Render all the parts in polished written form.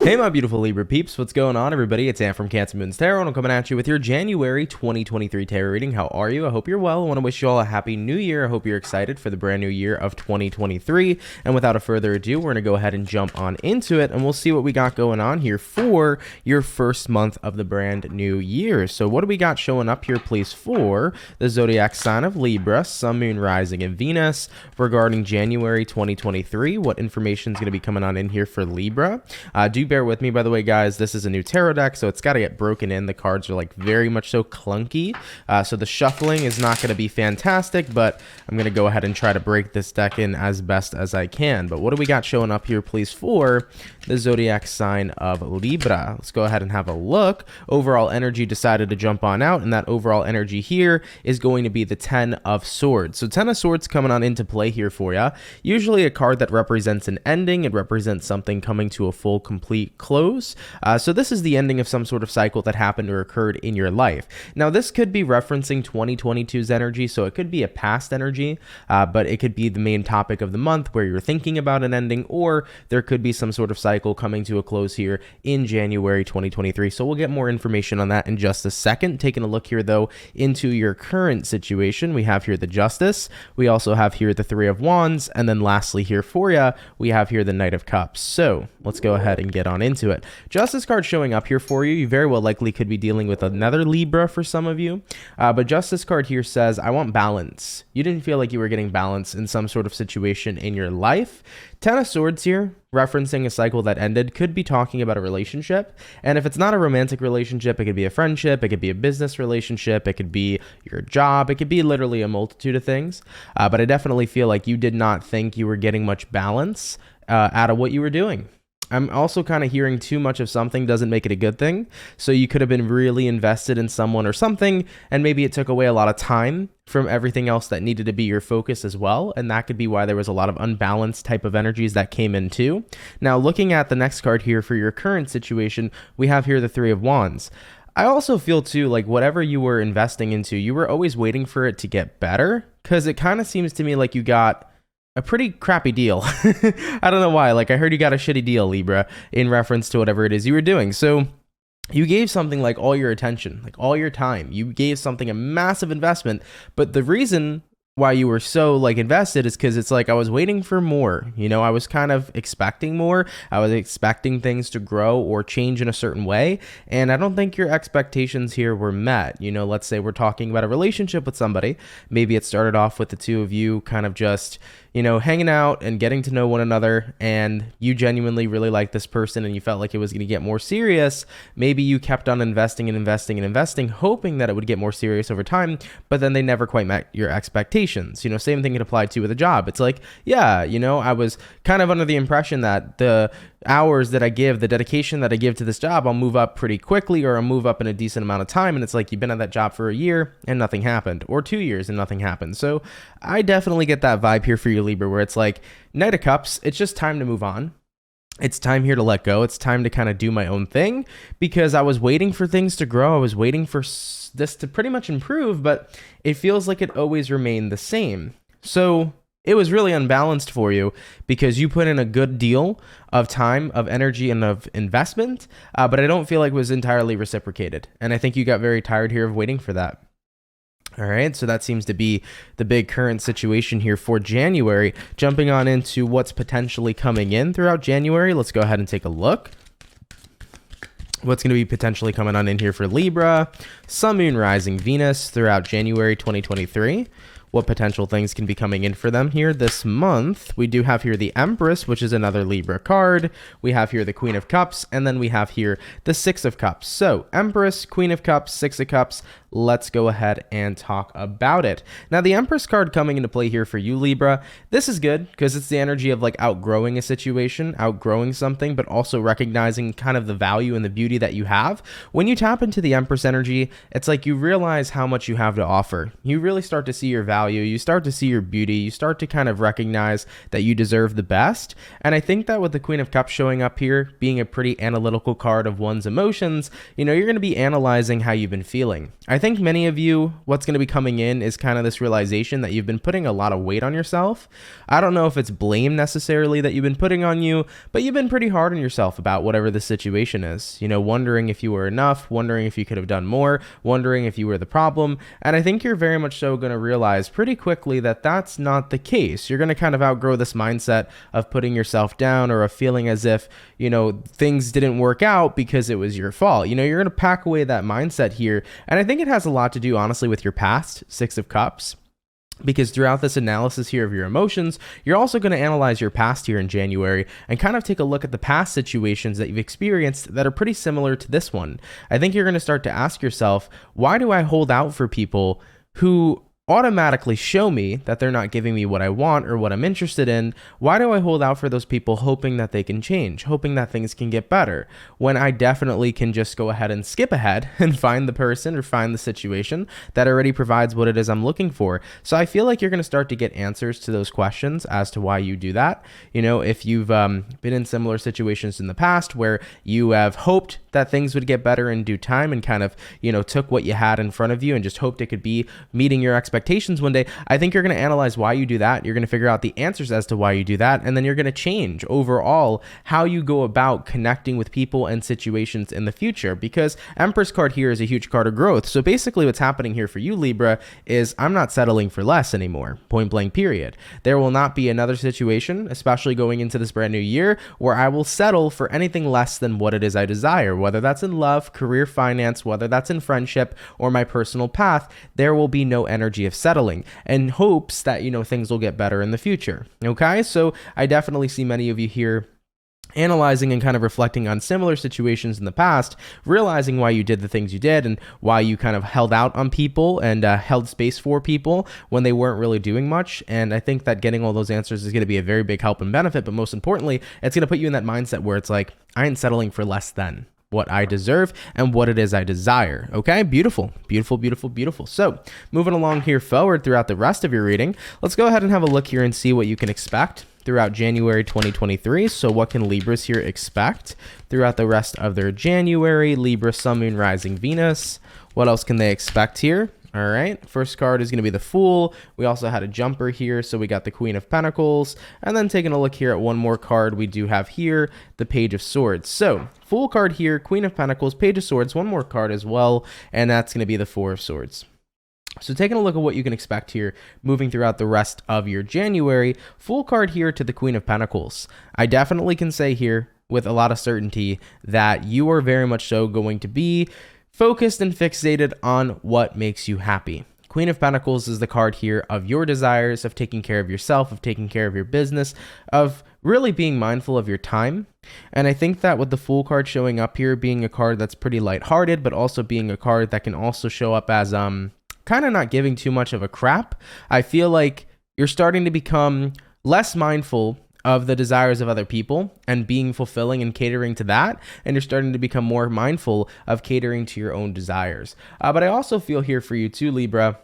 Hey, my beautiful Libra peeps. What's going on, everybody? It's Ann from CancerMoonsTarot, and I'm coming at you with your January 2023 tarot reading. How are you? I hope you're well. I want to wish you all a happy new year. I hope you're excited for the brand new year of 2023. And without further ado, we're going to go ahead and jump on into it, and we'll see what we got going on here for your first month of the brand new year. So what do we got showing up here, please, for the zodiac sign of Libra, Sun, Moon, Rising, and Venus regarding January 2023? What information is going to be coming on in here for Libra? Do bear with me, by the way, guys. This is a new tarot deck, so it's got to get broken in. The cards are like very much so clunky, so the shuffling is not going to be fantastic, but I'm going to go ahead and try to break this deck in as best as I can. But what do we got showing up here, please, for the zodiac sign of Libra? Let's go ahead and have a look. Overall energy decided to jump on out, and that overall energy here is going to be the 10 of Swords. So 10 of Swords coming on into play here for you. Usually a card that represents an ending. It represents something coming to a full, complete close. So this is the ending of some sort of cycle that happened or occurred in your life. Now, this could be referencing 2022's energy, so it could be a past energy, but it could be the main topic of the month where you're thinking about an ending, or there could be some sort of cycle coming to a close here in January 2023. So we'll get more information on that in just a second. Taking a look here, though, into your current situation, we have here the Justice. We also have here the Three of Wands, and then lastly here for you, we have here the Knight of Cups. So let's go ahead and get on into it. Justice card showing up here for you. You very well likely could be dealing with another Libra for some of you, but Justice card here says, I want balance. You didn't feel like you were getting balance in some sort of situation in your life. 10 of Swords here, referencing a cycle that ended, could be talking about a relationship. And if it's not a romantic relationship, it could be a friendship, it could be a business relationship, it could be your job, it could be literally a multitude of things. But I definitely feel like you did not think you were getting much balance out of what you were doing. I'm also kind of hearing too much of something doesn't make it a good thing. So you could have been really invested in someone or something, and maybe it took away a lot of time from everything else that needed to be your focus as well. And that could be why there was a lot of unbalanced type of energies that came in too. Now, looking at the next card here for your current situation, we have here the Three of Wands. I also feel too, like whatever you were investing into, you were always waiting for it to get better, because it kind of seems to me like you got a pretty crappy deal. I don't know why. Like, I heard you got a shitty deal, Libra, in reference to whatever it is you were doing. So you gave something like all your attention, like all your time. You gave something a massive investment, but the reason why you were so like invested is because it's like I was waiting for more. You know, I was kind of expecting more. I was expecting things to grow or change in a certain way, and I don't think your expectations here were met. You know, let's say we're talking about a relationship with somebody. Maybe it started off with the two of you kind of just, you know, hanging out and getting to know one another, and you genuinely really liked this person and you felt like it was going to get more serious. Maybe you kept on investing and investing and investing, hoping that it would get more serious over time, but then they never quite met your expectations. You know, same thing can apply to with a job. It's like, yeah, you know, I was kind of under the impression that the hours that I give, the dedication that I give to this job, I'll move up pretty quickly, or I'll move up in a decent amount of time. And it's like, you've been at that job for a year and nothing happened, or 2 years and nothing happened. So I definitely get that vibe here for you, Libra, where it's like Knight of Cups, it's just time to move on. It's time here to let go. It's time to kind of do my own thing, because I was waiting for things to grow. I was waiting for this to pretty much improve, but it feels like it always remained the same. So it was really unbalanced for you because you put in a good deal of time, of energy, and of investment, but I don't feel like it was entirely reciprocated. And I think you got very tired here of waiting for that. All right, so that seems to be the big current situation here for January. Jumping on into what's potentially coming in throughout January, let's go ahead and take a look. What's going to be potentially coming on in here for Libra, Sun, Moon, Rising, Venus throughout January 2023. What potential things can be coming in for them here this month? We do have here the Empress, which is another Libra card. We have here the Queen of Cups, and then we have here the Six of Cups. So Empress, Queen of Cups, Six of Cups. Let's go ahead and talk about it. Now, the Empress card coming into play here for you, Libra, this is good because it's the energy of like outgrowing a situation, outgrowing something, but also recognizing kind of the value and the beauty that you have. When you tap into the Empress energy, it's like you realize how much you have to offer. You really start to see your value value, you start to see your beauty, you start to kind of recognize that you deserve the best. And I think that with the Queen of Cups showing up here, being a pretty analytical card of one's emotions, you're going to be analyzing how you've been feeling. I think many of you, what's going to be coming in is kind of this realization that you've been putting a lot of weight on yourself. I don't know if it's blame necessarily that you've been putting on you, but you've been pretty hard on yourself about whatever the situation is, wondering if you were enough, wondering if you could have done more, wondering if you were the problem. And I think you're very much so going to realize pretty quickly that that's not the case. You're going to kind of outgrow this mindset of putting yourself down or of feeling as if, things didn't work out because it was your fault. You're going to pack away that mindset here. And I think it has a lot to do, honestly, with your past, Six of Cups. Because throughout this analysis here of your emotions, you're also going to analyze your past here in January and kind of take a look at the past situations that you've experienced that are pretty similar to this one. I think you're going to start to ask yourself, why do I hold out for people who automatically show me that they're not giving me what I want or what I'm interested in? Why do I hold out for those people hoping that they can change, hoping that things can get better, when I definitely can just go ahead and skip ahead and find the person or find the situation that already provides what it is I'm looking for? So I feel like you're going to start to get answers to those questions as to why you do that. If you've been in similar situations in the past where you have hoped that things would get better in due time and kind of, took what you had in front of you and just hoped it could be meeting your expectations one day, I think you're going to analyze why you do that. You're going to figure out the answers as to why you do that. And then you're going to change overall how you go about connecting with people and situations in the future, because Empress card here is a huge card of growth. So basically what's happening here for you, Libra, is I'm not settling for less anymore, point blank period. There will not be another situation, especially going into this brand new year, where I will settle for anything less than what it is I desire, whether that's in love, career, finance, whether that's in friendship or my personal path. There will be no energy of settling and hopes that, things will get better in the future. Okay. So I definitely see many of you here analyzing and kind of reflecting on similar situations in the past, realizing why you did the things you did and why you kind of held out on people and held space for people when they weren't really doing much. And I think that getting all those answers is going to be a very big help and benefit. But most importantly, it's going to put you in that mindset where it's like, I ain't settling for less than what I deserve and what it is I desire. Okay, beautiful, beautiful, beautiful, beautiful. So moving along here forward throughout the rest of your reading, let's go ahead and have a look here and see what you can expect throughout January 2023. So what can Libras here expect throughout the rest of their January? Libra, Sun, Moon, Rising, Venus. What else can they expect here? All right, first card is going to be the Fool. We also had a jumper here, so we got the Queen of Pentacles. And then taking a look here at one more card, we do have here the Page of Swords. So Fool card here, Queen of Pentacles, Page of Swords, one more card as well, and that's going to be the Four of Swords. So taking a look at what you can expect here moving throughout the rest of your January, Fool card here to the Queen of Pentacles. I definitely can say here with a lot of certainty that you are very much so going to be focused and fixated on what makes you happy. Queen of Pentacles is the card here of your desires, of taking care of yourself, of taking care of your business, of really being mindful of your time. And I think that with the Fool card showing up here, being a card that's pretty lighthearted, but also being a card that can also show up as kind of not giving too much of a crap, I feel like you're starting to become less mindful of the desires of other people and being fulfilling and catering to that. And you're starting to become more mindful of catering to your own desires. But I also feel here for you too, Libra,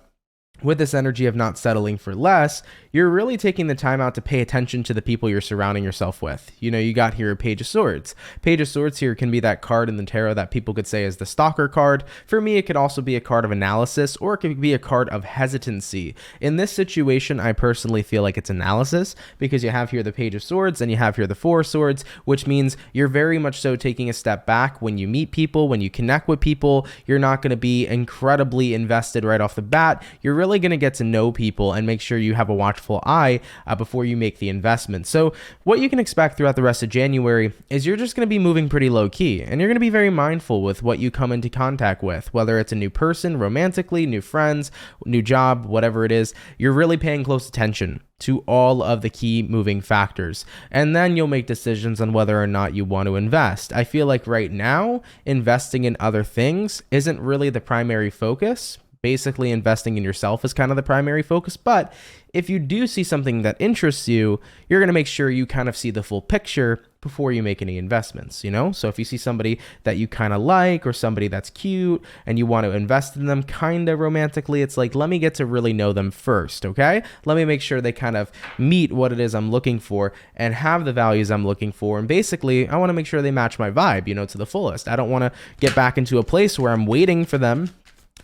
with this energy of not settling for less, you're really taking the time out to pay attention to the people you're surrounding yourself with. You got here a Page of Swords. Page of Swords here can be that card in the tarot that people could say is the stalker card. For me, it could also be a card of analysis, or it could be a card of hesitancy. In this situation, I personally feel like it's analysis, because you have here the Page of Swords and you have here the Four of Swords, which means you're very much so taking a step back when you meet people, when you connect with people. You're not going to be incredibly invested right off the bat. You're really going to get to know people and make sure you have a watchful eye before you make the investment. So what you can expect throughout the rest of January is you're just going to be moving pretty low key, and you're going to be very mindful with what you come into contact with, whether it's a new person romantically, new friends, new job, whatever it is. You're really paying close attention to all of the key moving factors, and then you'll make decisions on whether or not you want to invest. I feel like right now investing in other things isn't really the primary focus, Basically, investing in yourself is kind of the primary focus. But if you do see something that interests you, you're going to make sure you kind of see the full picture before you make any investments, you know? So if you see somebody that you kind of like, or somebody that's cute and you want to invest in them kind of romantically, it's like, let me get to really know them first, okay? Let me make sure they kind of meet what it is I'm looking for and have the values I'm looking for. And basically, I want to make sure they match my vibe, you know, to the fullest. I don't want to get back into a place where I'm waiting for them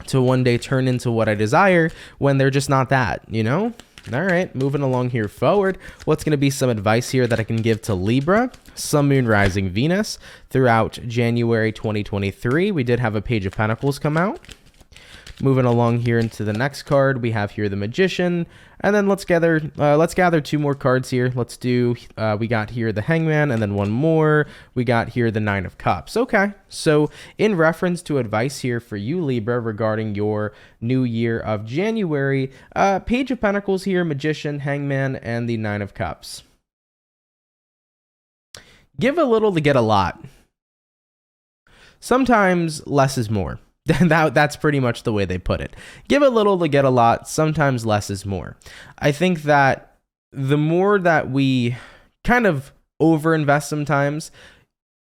to one day turn into what I desire when they're just not that, you know? All right, moving along here forward. What's going to be some advice here that I can give to Libra, Sun, Moon, Rising, Venus throughout January 2023? We did have a Page of Pentacles come out. Moving along here into the next card, we have here the Magician, and then let's gather two more cards here. Let's do, we got here the Hangman, and then one more. We got here the Nine of Cups. Okay, so in reference to advice here for you, Libra, regarding your new year of January, Page of Pentacles here, Magician, Hangman, and the Nine of Cups. Give a little to get a lot. Sometimes less is more. That's pretty much the way they put it. Give a little to get a lot. Sometimes less is more. I think that the more that we kind of overinvest sometimes,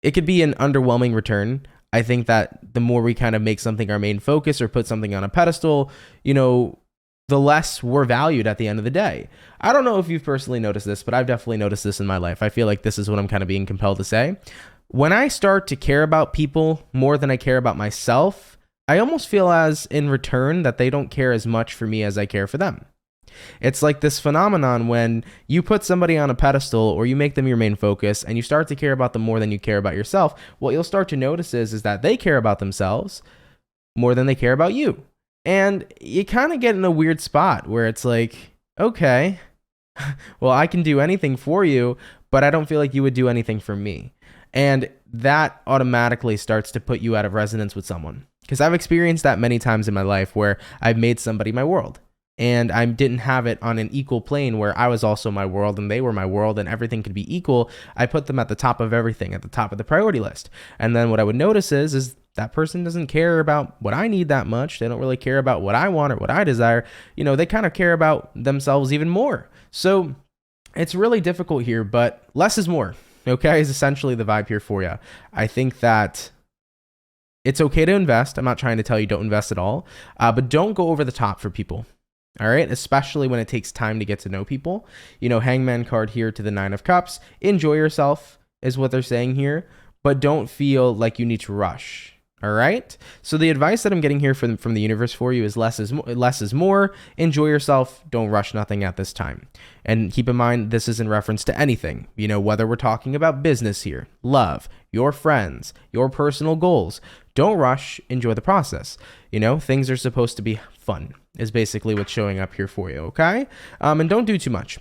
it could be an underwhelming return. I think that the more we kind of make something our main focus or put something on a pedestal, you know, the less we're valued at the end of the day. I don't know if you've personally noticed this, but I've definitely noticed this in my life. I feel like this is what I'm kind of being compelled to say. When I start to care about people more than I care about myself, I almost feel as in return that they don't care as much for me as I care for them. It's like this phenomenon when you put somebody on a pedestal or you make them your main focus and you start to care about them more than you care about yourself. What you'll start to notice is that they care about themselves more than they care about you. And you kind of get in a weird spot where it's like, okay, well, I can do anything for you, but I don't feel like you would do anything for me. And that automatically starts to put you out of resonance with someone. Because I've experienced that many times in my life where I've made somebody my world. And I didn't have it on an equal plane where I was also my world and they were my world and everything could be equal. I put them at the top of everything, at the top of the priority list. And then what I would notice is that person doesn't care about what I need that much. They don't really care about what I want or what I desire. You know, they kind of care about themselves even more. So it's really difficult here, but less is more, okay, is essentially the vibe here for you. I think that it's okay to invest. I'm not trying to tell you don't invest at all, but don't go over the top for people. All right, especially when it takes time to get to know people. You know, Hangman card here to the Nine of Cups. Enjoy yourself is what they're saying here, but don't feel like you need to rush. All right. So the advice that I'm getting here from the universe for you is less is more. Enjoy yourself. Don't rush nothing at this time. And keep in mind, this is in reference to anything, you know, whether we're talking about business here, love, your friends, your personal goals. Don't rush. Enjoy the process. You know, things are supposed to be fun is basically what's showing up here for you. Okay. And don't do too much.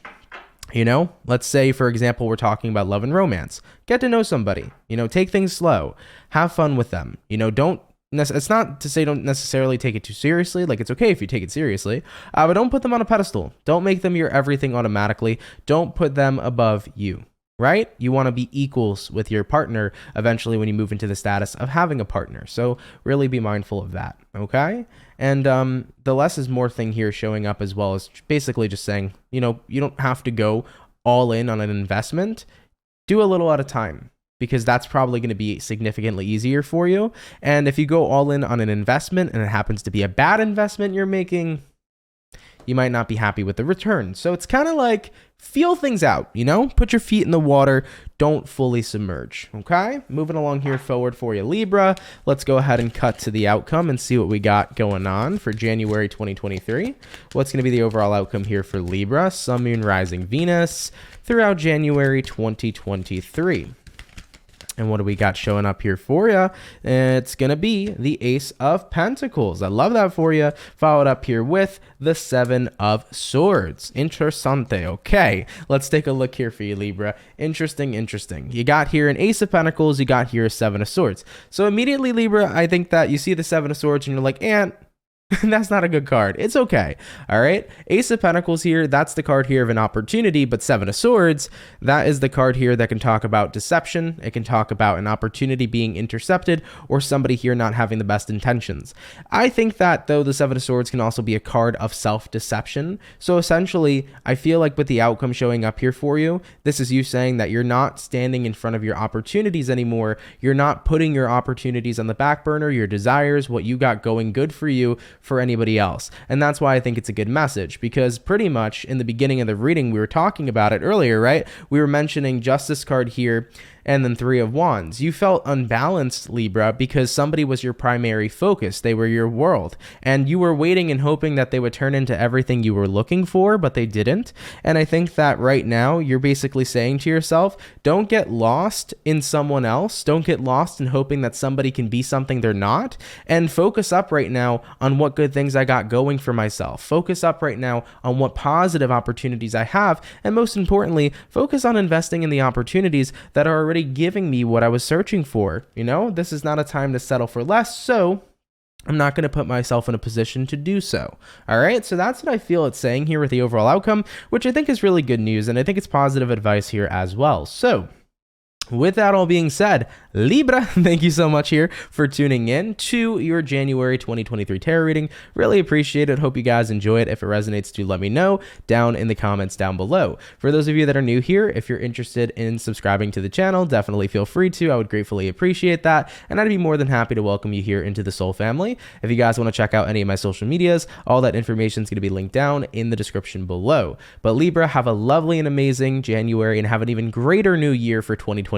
You know, let's say, for example, we're talking about love and romance. Get to know somebody, you know, take things slow, have fun with them. You know, it's not to say don't necessarily take it too seriously. Like, it's okay if you take it seriously, but don't put them on a pedestal. Don't make them your everything automatically. Don't put them above you, right? You want to be equals with your partner eventually when you move into the status of having a partner. So really be mindful of that, okay? And the less is more thing here showing up as well as basically just saying, you know, you don't have to go all in on an investment. Do a little at a time, because that's probably going to be significantly easier for you. And if you go all in on an investment and it happens to be a bad investment you're making, you might not be happy with the return. So it's kind of like feel things out, you know, put your feet in the water. Don't fully submerge. Okay. Moving along here forward for you, Libra. Let's go ahead and cut to the outcome and see what we got going on for January 2023. What's going to be the overall outcome here for Libra, Sun, Moon, Rising, Venus throughout January 2023. And what do we got showing up here for you? It's going to be the Ace of Pentacles. I love that for you. Followed up here with the Seven of Swords. Interessante. Okay, let's take a look here for you, Libra. Interesting. You got here an Ace of Pentacles. You got here a Seven of Swords. So immediately, Libra, I think that you see the Seven of Swords and you're like, That's not a good card. It's okay. All right. Ace of Pentacles here. That's the card here of an opportunity, but Seven of Swords, that is the card here that can talk about deception. It can talk about an opportunity being intercepted or somebody here not having the best intentions. I think that though the Seven of Swords can also be a card of self-deception. So essentially, I feel like with the outcome showing up here for you, this is you saying that you're not standing in front of your opportunities anymore. You're not putting your opportunities on the back burner, your desires, what you got going good for you, for anybody else. And that's why I think it's a good message, because pretty much in the beginning of the reading, we were talking about it earlier, right? We were mentioning Justice card here and then Three of Wands. You felt unbalanced, Libra, because somebody was your primary focus. They were your world. And you were waiting and hoping that they would turn into everything you were looking for, but they didn't. And I think that right now, you're basically saying to yourself, don't get lost in someone else. Don't get lost in hoping that somebody can be something they're not. And focus up right now on what good things I got going for myself. Focus up right now on what positive opportunities I have. And most importantly, focus on investing in the opportunities that are already giving me what I was searching for. You know, this is not a time to settle for less, so I'm not going to put myself in a position to do so. All right, so that's what I feel it's saying here with the overall outcome, which I think is really good news, and I think it's positive advice here as well. So with that all being said, Libra, thank you so much here for tuning in to your January 2023 tarot reading. Really appreciate it. Hope you guys enjoy it. If it resonates, do let me know down in the comments down below. For those of you that are new here, if you're interested in subscribing to the channel, definitely feel free to. I would gratefully appreciate that. And I'd be more than happy to welcome you here into the Soul family. If you guys want to check out any of my social medias, all that information is going to be linked down in the description below. But Libra, have a lovely and amazing January and have an even greater new year for 2023.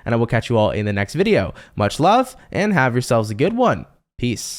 And I will catch you all in the next video. Much love and have yourselves a good one. Peace.